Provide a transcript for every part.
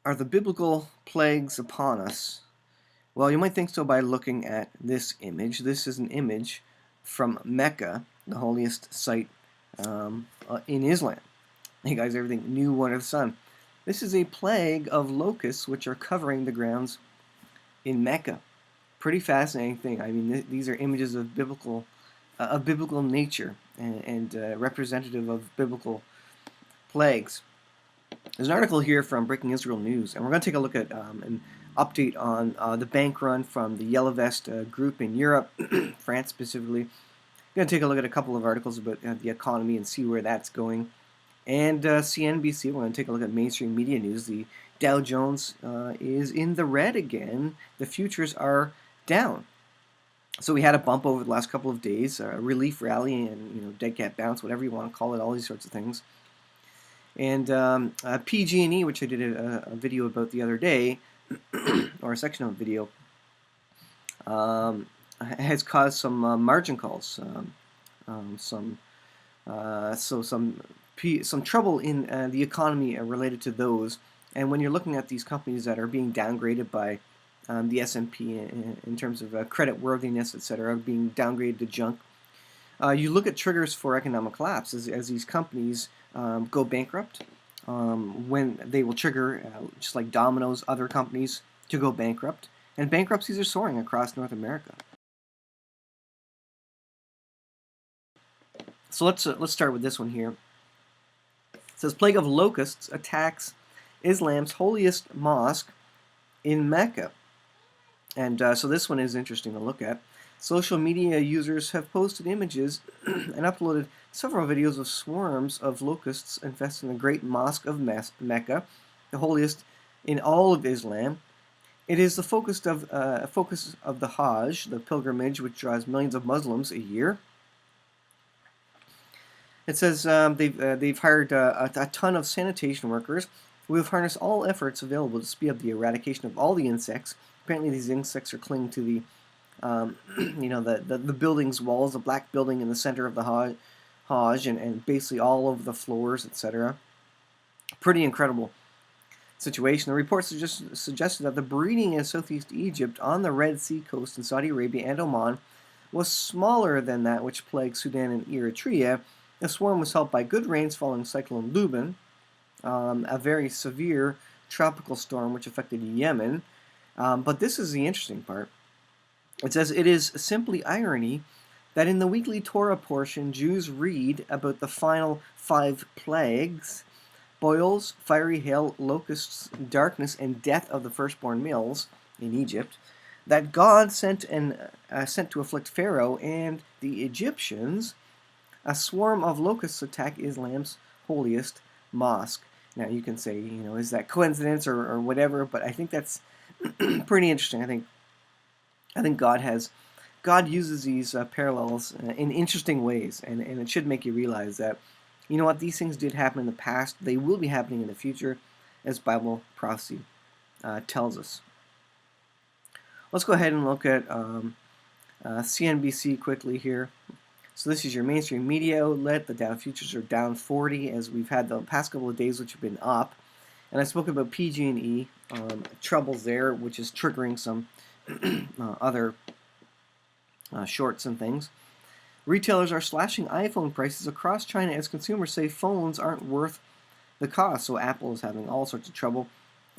Are the biblical plagues upon us? Well, you might think so by looking at this image. This is an image from Mecca, the holiest site in Islam. Hey guys, everything new under the sun. This is a plague of locusts which are covering the grounds in Mecca. Pretty fascinating thing. I mean, these are images of biblical nature and representative of biblical plagues. There's an article here from Breaking Israel News, and we're going to take a look at an update on the bank run from the Yellow Vest group in Europe, France specifically. We're going to take a look at a couple of articles about the economy and see where that's going. And CNBC, we're going to take a look at mainstream media news. The Dow Jones is in the red again. The futures are down. So we had a bump over the last couple of days, a relief rally and dead cat bounce, whatever you want to call it, all these sorts of things. And PG&E, which I did a video about the other day, or a section of a video, has caused some margin calls, some trouble in the economy related to those. And when you're looking at these companies that are being downgraded by the S&P in terms of credit worthiness, etc., being downgraded to junk, you look at triggers for economic collapse as these companies go bankrupt, when they will trigger, just like Domino's, other companies to go bankrupt, and bankruptcies are soaring across North America. So let's start with this one here. It says plague of locusts attacks Islam's holiest mosque in Mecca, and so this one is interesting to look at. Social media users have posted images and uploaded several videos of swarms of locusts infesting the great mosque of Mecca, the holiest in all of Islam. It is the focus of the Hajj, the pilgrimage which draws millions of Muslims a year. It says they've hired a ton of sanitation workers who have harnessed all efforts available to speed up the eradication of all the insects. Apparently these insects are clinging to the the building's walls, the black building in the center of the Hajj, and basically all over the floors, etc. Pretty incredible situation. The reports suggested that the breeding in southeast Egypt on the Red Sea coast in Saudi Arabia and Oman was smaller than that which plagued Sudan and Eritrea. The swarm was helped by good rains following Cyclone Lubin, a very severe tropical storm which affected Yemen. But this is the interesting part. It says, it is simply irony that in the weekly Torah portion, Jews read about the final 5 plagues, boils, fiery hail, locusts, darkness, and death of the firstborn males in Egypt, that God sent to afflict Pharaoh and the Egyptians. A swarm of locusts attack Islam's holiest mosque. Now you can say, is that coincidence or whatever, but I think that's pretty interesting. I think God uses these parallels in interesting ways, and it should make you realize that, these things did happen in the past. They will be happening in the future, as Bible prophecy tells us. Let's go ahead and look at CNBC quickly here. So this is your mainstream media outlet. The Dow futures are down 40 as we've had the past couple of days, which have been up. And I spoke about PG&E troubles there, which is triggering some other shorts and things. Retailers are slashing iPhone prices across China as consumers say phones aren't worth the cost. So Apple is having all sorts of trouble.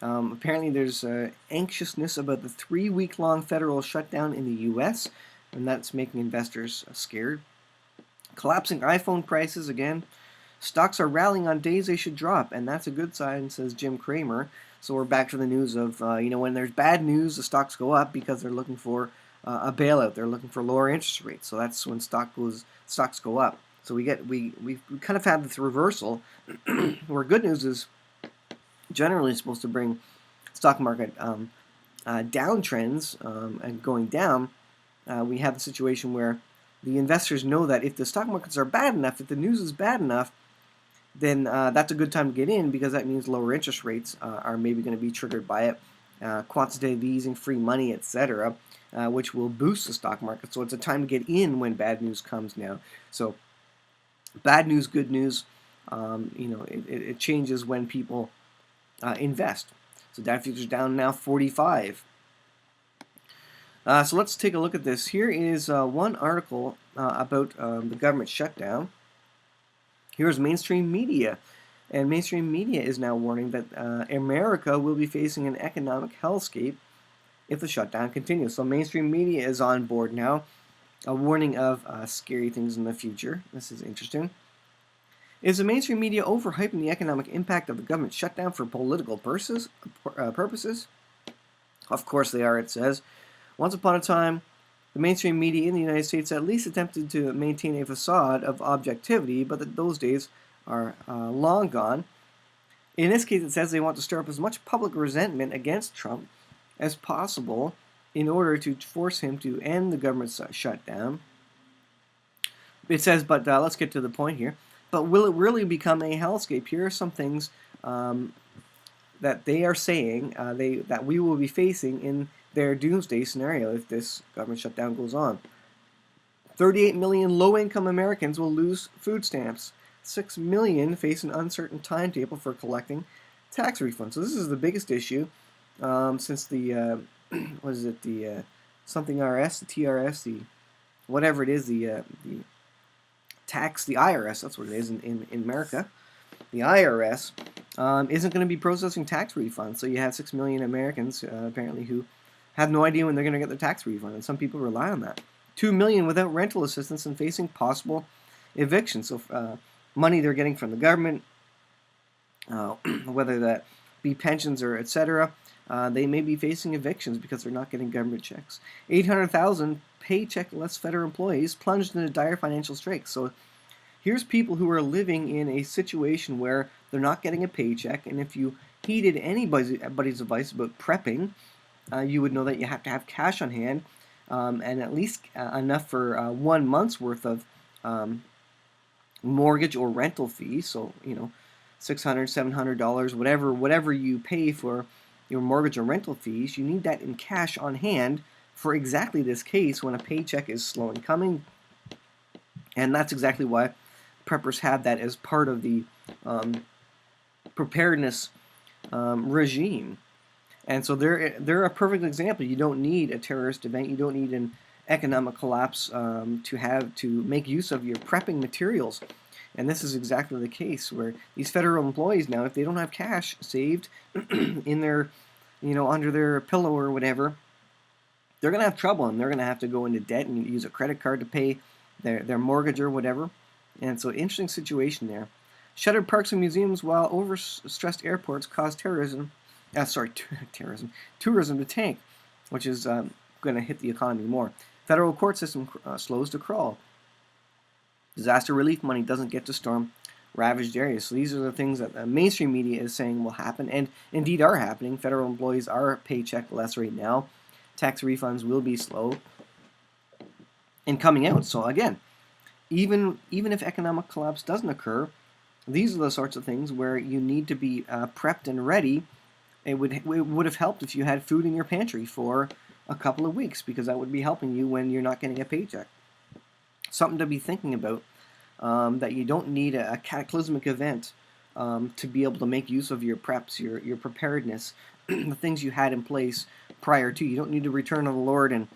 Apparently there's anxiousness about the 3-week-long federal shutdown in the U.S., and that's making investors scared. Collapsing iPhone prices again. Stocks are rallying on days they should drop, and that's a good sign, says Jim Cramer. So we're back to the news of, when there's bad news, the stocks go up because they're looking for a bailout. They're looking for lower interest rates. So that's when stocks go up. So we kind of had this reversal where good news is generally supposed to bring stock market downtrends and going down. We have the situation where the investors know that if the stock markets are bad enough, if the news is bad enough, then that's a good time to get in because that means lower interest rates are maybe going to be triggered by it, quantitative easing, free money, etc., which will boost the stock market. So it's a time to get in when bad news comes now. So bad news, good news, it changes when people invest. So So that future's down now 45. So let's take a look at this. Here is one article about the government shutdown. Here's mainstream media. And mainstream media is now warning that America will be facing an economic hellscape if the shutdown continues. So mainstream media is on board now, a warning of scary things in the future. This is interesting. Is the mainstream media overhyping the economic impact of the government shutdown for political purposes? Of course they are, it says. Once upon a time, the mainstream media in the United States at least attempted to maintain a facade of objectivity, but those days are long gone. In this case, it says they want to stir up as much public resentment against Trump as possible in order to force him to end the government shutdown. It says, but let's get to the point here. But will it really become a hellscape? Here are some things that they are saying that we will be facing in their doomsday scenario if this government shutdown goes on. 38 million low-income Americans will lose food stamps. 6 million face an uncertain timetable for collecting tax refunds. So this is the biggest issue since the what is it, the something RS, the TRS, the whatever it is, the tax, the IRS, that's what it is in America. The IRS isn't going to be processing tax refunds, so you have 6 million Americans apparently who have no idea when they're going to get their tax refund, and some people rely on that. 2 million without rental assistance and facing possible eviction. So money they're getting from the government, whether that be pensions or etc., they may be facing evictions because they're not getting government checks. 800,000 paycheck-less federal employees plunged into dire financial straits. So here's people who are living in a situation where they're not getting a paycheck, and if you heeded anybody's advice about prepping, you would know that you have to have cash on hand and at least enough for 1 month's worth of mortgage or rental fees. So, you know, $600, $700, whatever you pay for your mortgage or rental fees, you need that in cash on hand for exactly this case when a paycheck is slow in coming. And that's exactly why preppers have that as part of the preparedness regime. And so they're a perfect example. You don't need a terrorist event. You don't need an economic collapse to make use of your prepping materials. And this is exactly the case where these federal employees now, if they don't have cash saved in their, under their pillow or whatever, they're going to have trouble, and they're going to have to go into debt and use a credit card to pay their mortgage or whatever. And so interesting situation there. Shuttered parks and museums while overstressed airports cause tourism to tank, which is going to hit the economy more. Federal court system slows to crawl. Disaster relief money doesn't get to storm ravaged areas. So these are the things that the mainstream media is saying will happen, and indeed are happening. Federal employees are paycheck less right now. Tax refunds will be slow in coming out. So again, even if economic collapse doesn't occur, these are the sorts of things where you need to be prepped and ready. It would have helped if you had food in your pantry for a couple of weeks, because that would be helping you when you're not getting a paycheck. Something to be thinking about, that you don't need a cataclysmic event to be able to make use of your preps, your preparedness, the things you had in place prior to. You don't need to return to the Lord in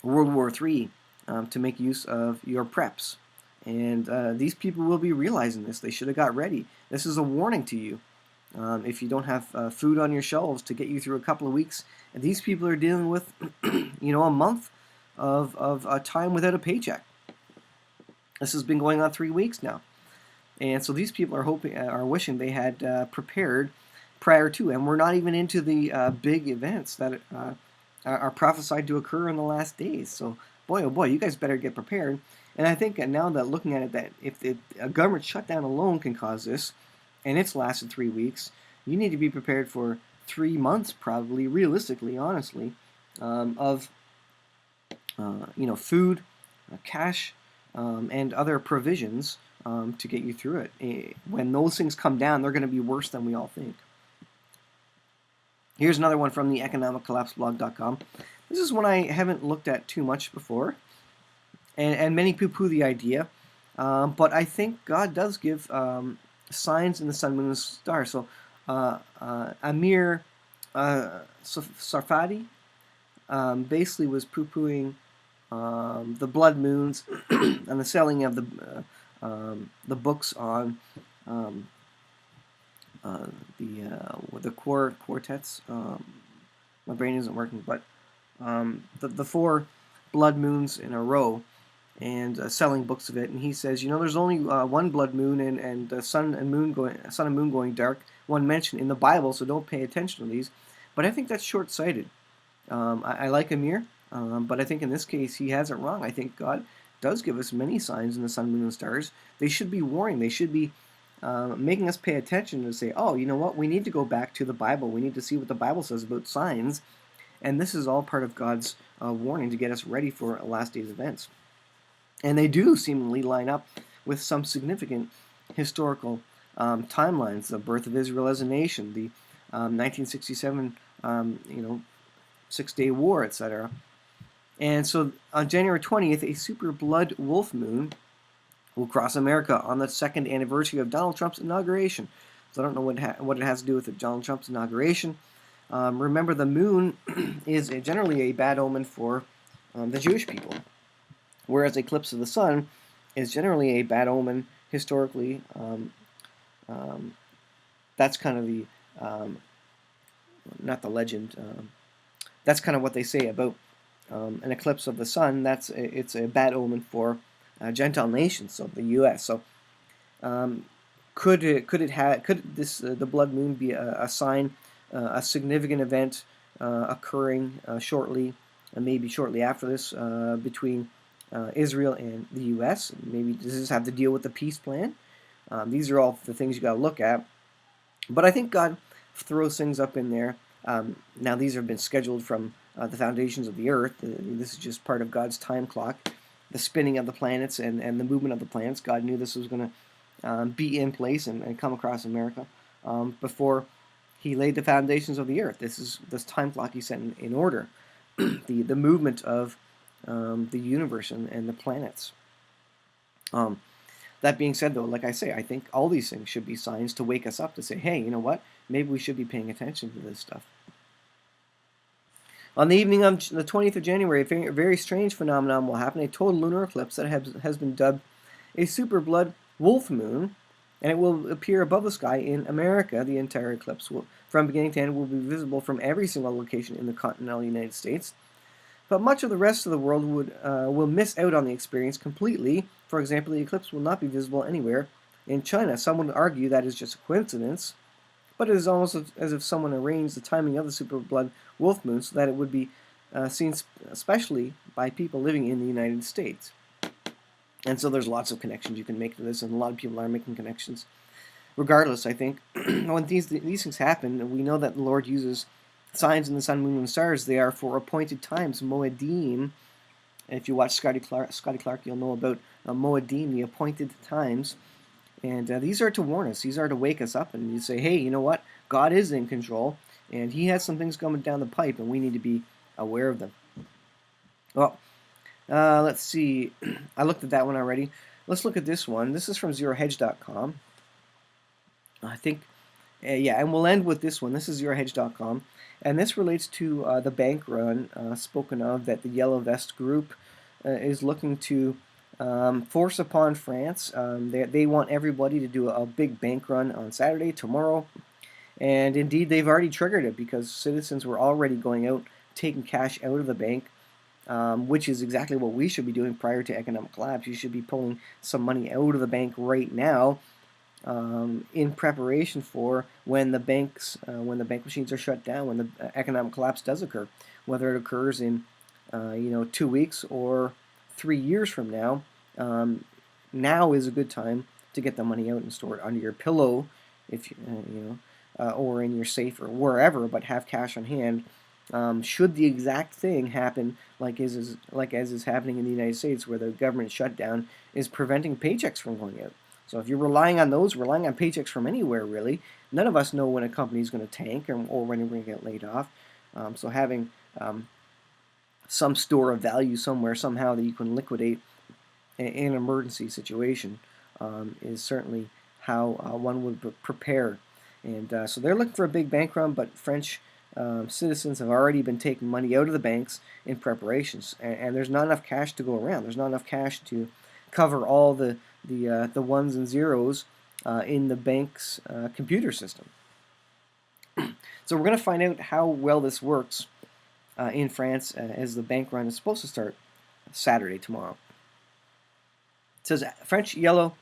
World War III to make use of your preps. And these people will be realizing this. They should have got ready. This is a warning to you. If you don't have food on your shelves to get you through a couple of weeks, and these people are dealing with, a month of time without a paycheck. This has been going on 3 weeks now, and so these people are wishing they had prepared prior to, and we're not even into the big events that are prophesied to occur in the last days. So boy, oh boy, you guys better get prepared. And I think now that looking at it, that if a government shutdown alone can cause this, and it's lasted 3 weeks, you need to be prepared for 3 months, probably, realistically, honestly, of food, cash, and other provisions to get you through it. When those things come down, they're going to be worse than we all think. Here's another one from the economiccollapseblog.com. This is one I haven't looked at too much before, and many poo-poo the idea, but I think God does give signs in the sun, moon, and stars. So Amir Sarfati basically was poo-pooing the blood moons and the selling of the books on um, the quartets. My brain isn't working, but the four blood moons in a row, and selling books of it. And he says, there's only one blood moon and sun and moon going dark. One mentioned in the Bible, so don't pay attention to these. But I think that's short-sighted. I like Amir, but I think in this case he has it wrong. I think God does give us many signs in the sun, moon, and stars. They should be warning. They should be making us pay attention and say, oh, you know what? We need to go back to the Bible. We need to see what the Bible says about signs. And this is all part of God's warning to get us ready for last days events. And they do seemingly line up with some significant historical timelines: the birth of Israel as a nation, the 1967, Six-Day War, etc. And so on January 20th, a super blood wolf moon will cross America on the second anniversary of Donald Trump's inauguration. So I don't know what it has to do with Donald Trump's inauguration. Remember, the moon is generally a bad omen for the Jewish people, whereas eclipse of the sun is generally a bad omen historically. That's kind of the, not the legend, that's kind of what they say about an eclipse of the sun. It's a bad omen for Gentile nations, so the U.S. So could the blood moon be a sign, a significant event occurring shortly, maybe shortly after this, between Israel and the U.S.? Maybe does this have to deal with the peace plan? These are all the things you got to look at. But I think God throws things up in there. Now these have been scheduled from the foundations of the earth. This is just part of God's time clock, the spinning of the planets and the movement of the planets. God knew this was going to be in place and come across America before he laid the foundations of the earth. This time clock he set in order, the movement of the universe and the planets. That being said, though, like I say, I think all these things should be signs to wake us up to say, hey, you know what? Maybe we should be paying attention to this stuff. On the evening of the 20th of January, a very strange phenomenon will happen, a total lunar eclipse that has been dubbed a super blood wolf moon, and it will appear above the sky in America. The entire eclipse, from beginning to end, will be visible from every single location in the continental United States. But much of the rest of the world will miss out on the experience completely. For example, the eclipse will not be visible anywhere in China. Some would argue that is just a coincidence, but it is almost as if someone arranged the timing of the super blood wolf moon so that it would be seen especially by people living in the United States. And so there's lots of connections you can make to this, and a lot of people are making connections. Regardless, I think, when these things happen, we know that the Lord uses signs in the sun, moon, and stars. They are for appointed times, moedim. If you watch Scotty Clark, you'll know about moedim, the appointed times. And these are to warn us. These are to wake us up. And you say, hey, you know what? God is in control, and he has some things coming down the pipe, and we need to be aware of them. Well, let's see. I looked at that one already. Let's look at this one. This is from zerohedge.com. I think, and we'll end with this one. This is zerohedge.com. And this relates to the bank run spoken of that the Yellow Vest Group is looking to force upon France. They want everybody to do a big bank run on Saturday, tomorrow. And indeed, they've already triggered it because citizens were already going out, taking cash out of the bank, which is exactly what we should be doing prior to economic collapse. You should be pulling some money out of the bank right now in preparation for when the bank machines are shut down, when the economic collapse does occur, whether it occurs in 2 weeks or 3 years from now. Now is a good time to get the money out and store it under your pillow, if or in your safe or wherever, but have cash on hand. Should the exact thing happen like as is happening in the United States, where the government shutdown is preventing paychecks from going out. So if you're relying on paychecks from anywhere, really, none of us know when a company is going to tank or when you're going to get laid off. So having some store of value somewhere, somehow, that you can liquidate in an emergency situation is certainly how one would prepare. And so they're looking for a big bank run, but French citizens have already been taking money out of the banks in preparations, and there's not enough cash to go around. There's not enough cash to cover all the ones and zeros in the bank's computer system. So we're going to find out how well this works in France as the bank run is supposed to start Saturday, tomorrow. It says French yellow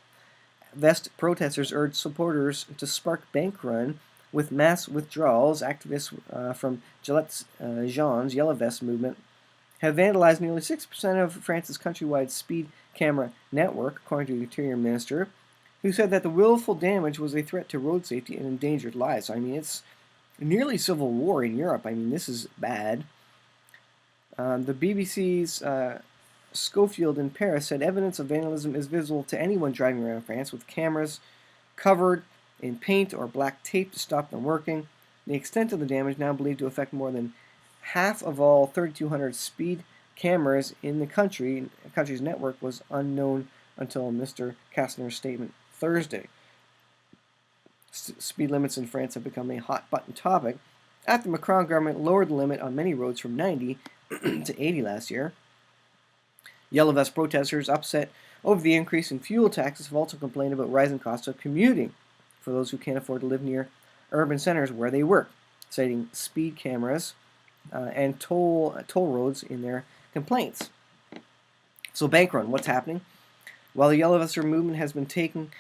vest protesters urge supporters to spark bank run with mass withdrawals. Activists from Gillette's Jean's Yellow Vest movement have vandalized nearly 6% of France's countrywide speed camera network, according to the Interior Minister, who said that the willful damage was a threat to road safety and endangered lives. So, I mean, it's nearly civil war in Europe. I mean, this is bad. The BBC's Schofield in Paris said evidence of vandalism is visible to anyone driving around France with cameras covered in paint or black tape to stop them working. The extent of the damage, now believed to affect more than half of all 3,200 speed cameras in the country's network, was unknown until Mr. Kastner's statement Thursday. Speed limits in France have become a hot-button topic after the Macron government lowered the limit on many roads from 90 to 80 last year. Yellow Vest protesters upset over the increase in fuel taxes have also complained about rising costs of commuting for those who can't afford to live near urban centers where they work, citing speed cameras and toll roads in their complaints. So bank run, what's happening? While the Yellow Vester movement has been taken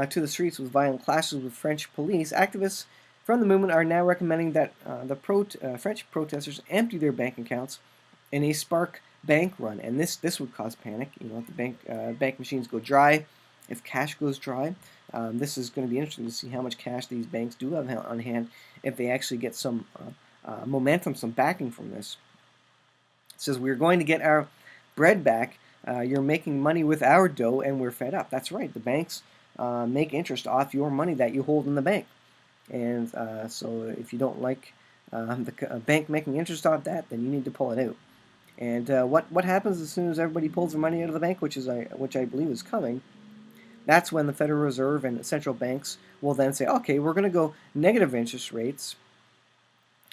to the streets with violent clashes with French police, activists from the movement are now recommending that French protesters empty their bank accounts in a spark bank run, and this would cause panic. You know, if the bank machines go dry, if cash goes dry, this is going to be interesting to see how much cash these banks do have on hand if they actually get some momentum, some backing from this. It says, we're going to get our bread back. You're making money with our dough, and we're fed up. That's right. The banks make interest off your money that you hold in the bank. And so if you don't like the bank making interest off that, then you need to pull it out. And what happens as soon as everybody pulls their money out of the bank, which I believe is coming? That's when the Federal Reserve and central banks will then say, okay, we're going to go negative interest rates.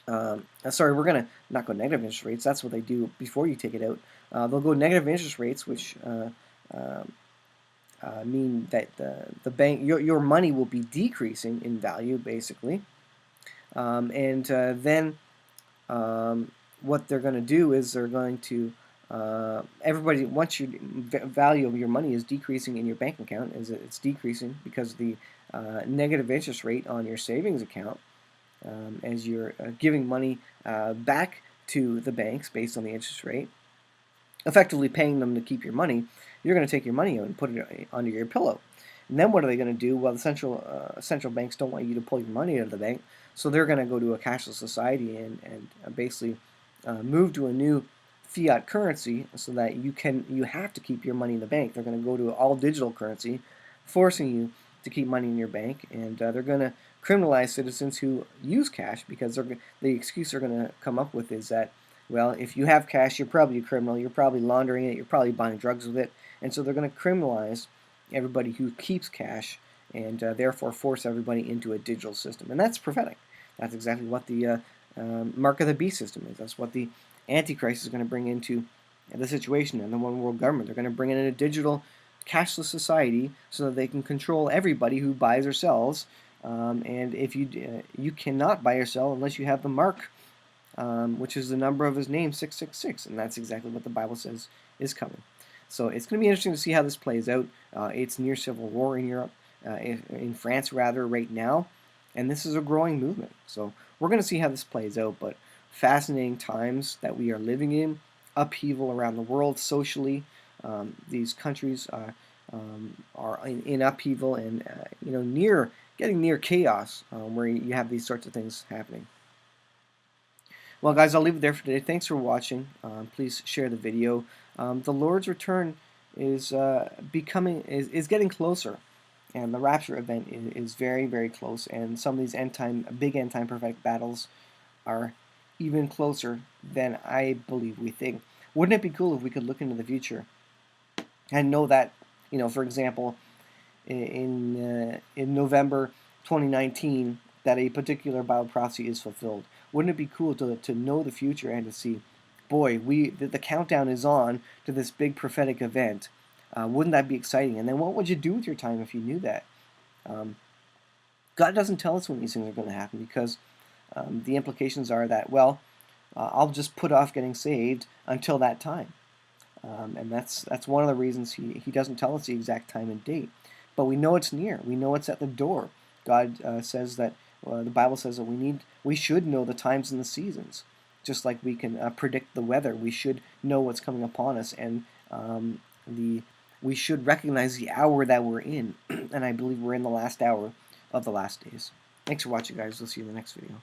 We're going to not go negative interest rates. That's what they do before you take it out. They'll go negative interest rates, which mean that the bank, your money will be decreasing in value, basically. Then what they're going to do is they're going to everybody, once your value of your money is decreasing in your bank account, it's decreasing because of the negative interest rate on your savings account, as you're giving money back to the banks based on the interest rate, effectively paying them to keep your money. You're going to take your money out and put it under your pillow. And then what are they going to do? Well, the central banks don't want you to pull your money out of the bank, so they're going to go to a cashless society and basically move to a new fiat currency so that you have to keep your money in the bank. They're going to go to all digital currency, forcing you to keep money in your bank, and they're going to criminalize citizens who use cash, because the excuse they're going to come up with is that, well, if you have cash, you're probably a criminal, you're probably laundering it, you're probably buying drugs with it, and so they're going to criminalize everybody who keeps cash and therefore force everybody into a digital system. And that's prophetic. That's exactly what the mark of the beast system is. That's what the Antichrist is going to bring into the situation in the one world government. They're going to bring in a digital cashless society so that they can control everybody who buys or sells. And if you cannot buy or sell unless you have the mark, which is the number of his name, 666, and that's exactly what the Bible says is coming. So it's going to be interesting to see how this plays out. It's near civil war in Europe, in France rather, right now, and this is a growing movement. So we're going to see how this plays out, but fascinating times that we are living in, upheaval around the world socially. These countries are in upheaval and getting near chaos, where you have these sorts of things happening. Well, guys, I'll leave it there for today. Thanks for watching. Please share the video. The Lord's return is getting closer, and the rapture event is very, very close. And some of these big end time prophetic battles are even closer than I believe we think. Wouldn't it be cool if we could look into the future and know that, for example, in November 2019, that a particular Bible prophecy is fulfilled? Wouldn't it be cool to know the future and to see, boy, the countdown is on to this big prophetic event? Wouldn't that be exciting? And then what would you do with your time if you knew that? Um, God doesn't tell us when these things are going to happen because the implications are that, well, I'll just put off getting saved until that time. And that's one of the reasons he doesn't tell us the exact time and date. But we know it's near. We know it's at the door. God says that the Bible says that we should know the times and the seasons, just like we can predict the weather. We should know what's coming upon us, and we should recognize the hour that we're in. And I believe we're in the last hour of the last days. Thanks for watching, guys. We'll see you in the next video.